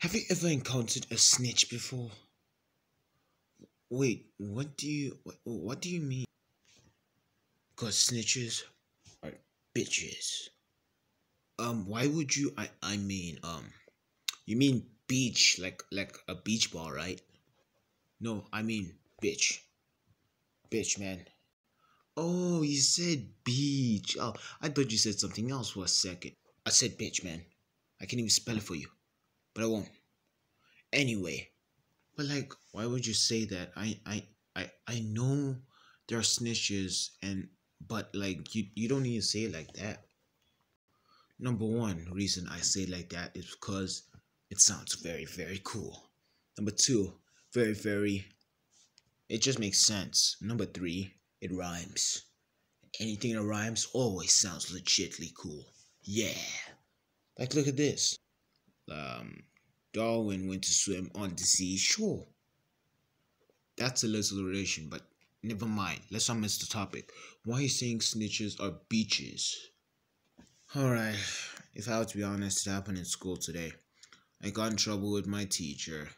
Have you ever encountered a snitch before? Wait, what do you mean? Cause snitches are bitches. Why would you? You mean beach, like a beach ball, right? No, I mean bitch, bitch, man. Oh, you said beach. Oh, I thought you said something else for a second. I said bitch, man. I can even spell it for you, but I won't. Anyway, but like, why would you say that? I know there are snitches, and but like you don't need to say it like that. Number one reason I say it like that is because it sounds very cool. Number two, very it just makes sense. Number three, it rhymes. Anything that rhymes always sounds legitly cool. Yeah. Like look at this. Um Darwin went to swim on the seashore. That's a little relation, but never mind. Let's not miss the topic. Why are you saying snitches are beaches? Alright, if I were to be honest, it happened in school today. I got in trouble with my teacher.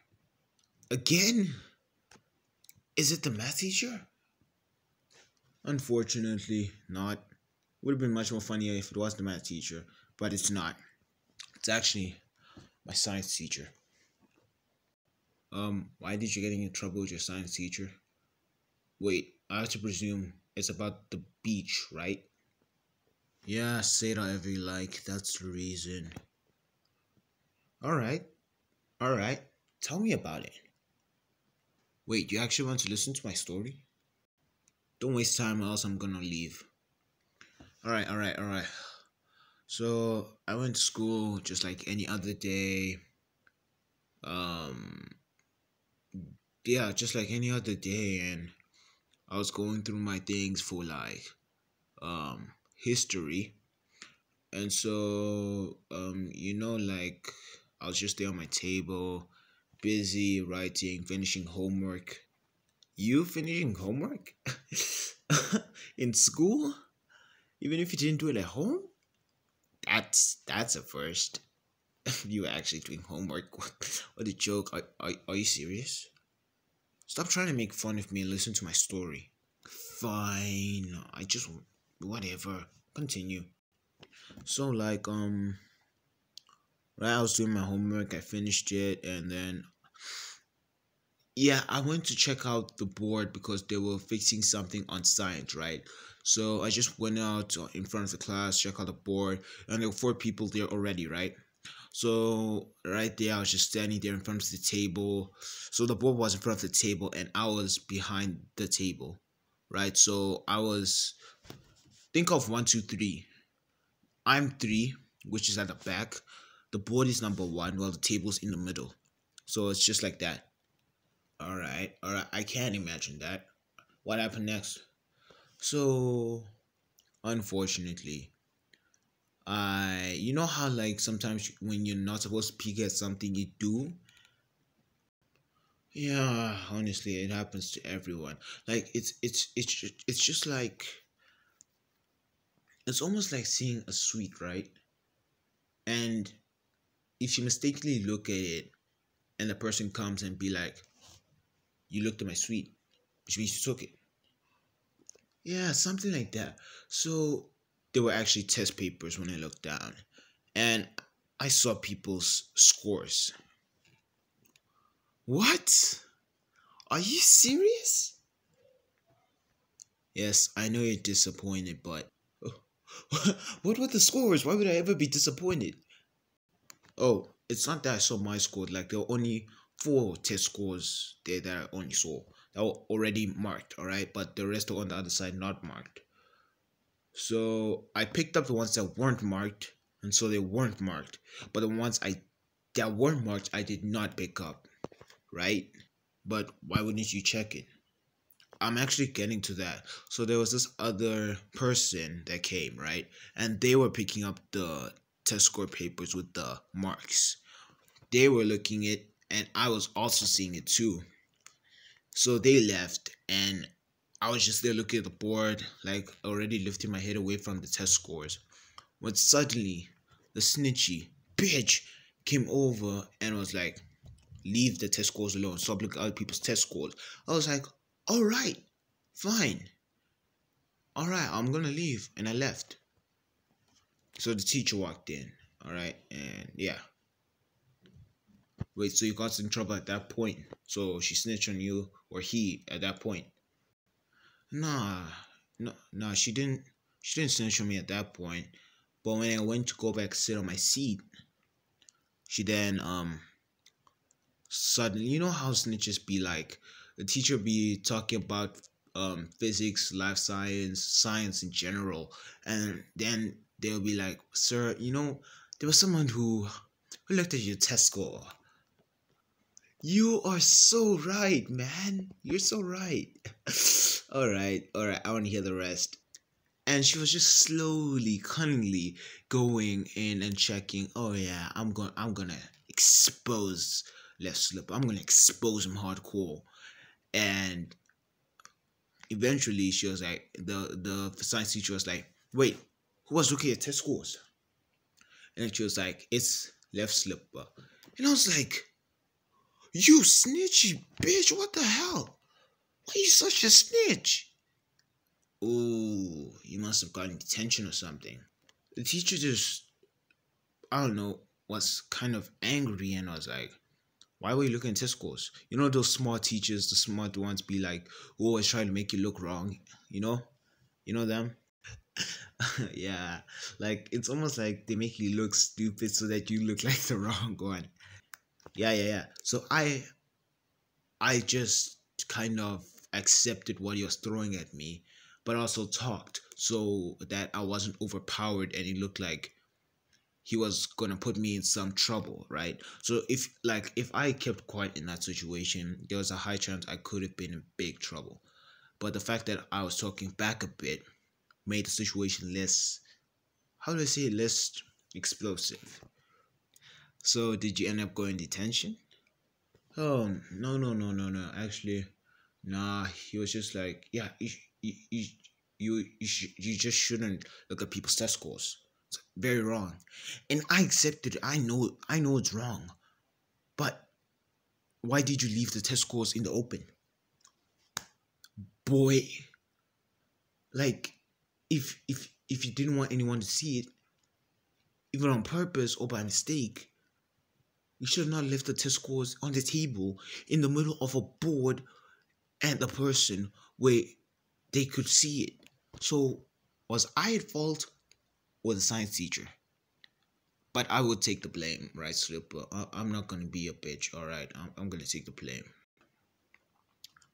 Again? Is it the math teacher? Unfortunately, not. Would have been much more funnier if it was the math teacher, but it's not. It's actually my science teacher. Why did you get in trouble with your science teacher? Wait, I have to presume it's about the beach, right? Yeah, say it however you like. That's the reason. Alright, alright. Tell me about it. Wait, you actually want to listen to my story? Don't waste time or else I'm gonna leave. Alright. So, I went to school just like any other day. Um, yeah, just like any other day, and I was going through my things for like, history. And so, like, I was just there on my table, busy writing, finishing homework. You finishing homework? In school? Even if you didn't do it at home? That's a first. You were actually doing homework. What a joke. Are you serious? Stop trying to make fun of me and listen to my story. Fine. Whatever. Continue. So like right, I was doing my homework, I finished it, and then yeah, I went to check out the board because they were fixing something on science, right? So I just went out in front of the class, check out the board, and there were four people there already, right? So right there, I was just standing there in front of the table. So the board was in front of the table, and I was behind the table, right? So I was think of one, two, three. I'm three, which is at the back. The board is number one, while the table's in the middle. So it's just like that. Alright. I can't imagine that. What happened next? So, unfortunately, you know how like sometimes when you're not supposed to peek at something, you do? Yeah, honestly, it happens to everyone. Like it's just like it's almost like seeing a sweet, right? And if you mistakenly look at it, and the person comes and be like, "You looked at my sweet," which means you took it. Yeah, something like that. So there were actually test papers when I looked down, and I saw people's scores. What? Are you serious? Yes, I know you're disappointed, but what were the scores? Why would I ever be disappointed? Oh, it's not that I saw my score. Like there were only four test scores there that I only saw that were already marked. All right, but the rest are on the other side not marked. So I picked up the ones that weren't marked, and so they weren't marked. But the ones I that weren't marked, I did not pick up. Right? But why wouldn't you check it? I'm actually getting to that. So there was this other person that came, right? And they were picking up the test score papers with the marks. They were looking it, and I was also seeing it too. So they left, and I was just there looking at the board, like already lifting my head away from the test scores. When suddenly, the snitchy bitch came over and was like, leave the test scores alone. Stop looking at other people's test scores. I was like, all right, fine. All right, I'm gonna leave. And I left. So the teacher walked in. All right, and yeah. Wait, so you got in trouble at that point? So she snitched on you, or he at that point? Nah, no, she didn't. She didn't snitch on me at that point. But when I went to go back sit on my seat, she then suddenly, you know how snitches be like, the teacher be talking about physics, life science, science in general, and then they'll be like, sir, you know, there was someone who looked at your test score. You are so right, man. You're so right. All right, I want to hear the rest. And she was just slowly, cunningly going in and checking. Oh yeah, I'm gonna expose left slip. I'm gonna expose him hardcore. And eventually, she was like, the science teacher was like, wait, who was looking at test scores? And she was like, it's left slipper. And I was like, you snitchy bitch! What the hell? Why are you such a snitch? Oh, you must have gotten detention or something. The teacher just, I don't know, was kind of angry and was like, why were you looking at test scores? You know those smart teachers, the smart ones be like, always trying to make you look wrong, you know? You know them? Yeah, like it's almost like they make you look stupid so that you look like the wrong one. Yeah. So I just kind of accepted what he was throwing at me, but also talked so that I wasn't overpowered and it looked like he was gonna put me in some trouble, right? So if I kept quiet in that situation, there was a high chance I could have been in big trouble. But the fact that I was talking back a bit made the situation less, how do I say it, less explosive. So did you end up going detention? Oh, no. Actually, nah, he was just like, yeah, you just shouldn't look at people's test scores. It's very wrong. And I accepted it. I know it's wrong. But why did you leave the test scores in the open? Boy, like, if you didn't want anyone to see it, even on purpose or by mistake, you should have not left the test scores on the table in the middle of a board and a person where they could see it. So, was I at fault or the science teacher? But I would take the blame, right, Slipper? I'm not going to be a bitch, alright? I'm going to take the blame.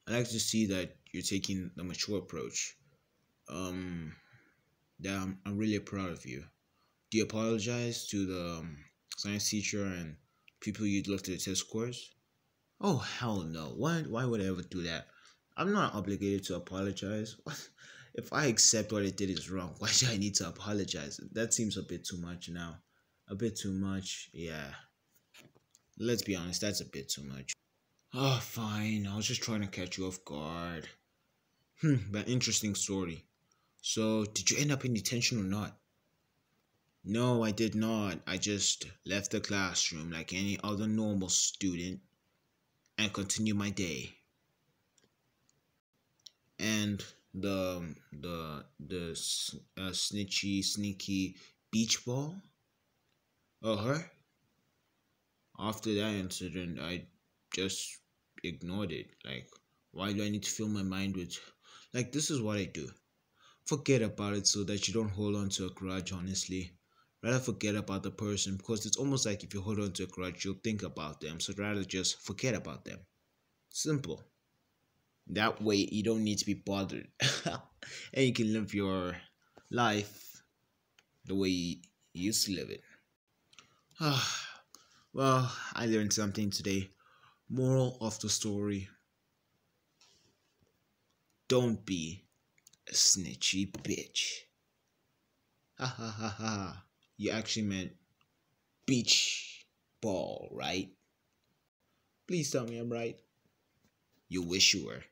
I like to see that you're taking the mature approach. Yeah, I'm really proud of you. Do you apologize to the science teacher and people you looked at the test scores? Oh, hell no. Why would I ever do that? I'm not obligated to apologize. If I accept what I did is wrong, why do I need to apologize? That seems a bit too much now. A bit too much, yeah. Let's be honest, that's a bit too much. Oh, fine. I was just trying to catch you off guard. But interesting story. So, did you end up in detention or not? No, I did not. I just left the classroom like any other normal student and continued my day. And the snitchy, sneaky beach ball? Oh, her? After that incident, I just ignored it. Like, why do I need to fill my mind with... Like, this is what I do. Forget about it so that you don't hold on to a grudge, honestly. Rather forget about the person, because it's almost like if you hold on to a grudge, you'll think about them. So rather just forget about them. Simple. That way, you don't need to be bothered. And you can live your life the way you used to live it. Well, I learned something today. Moral of the story: don't be a snitchy bitch. Ha ha ha ha. You actually meant beach ball, right? Please tell me I'm right. You wish you were.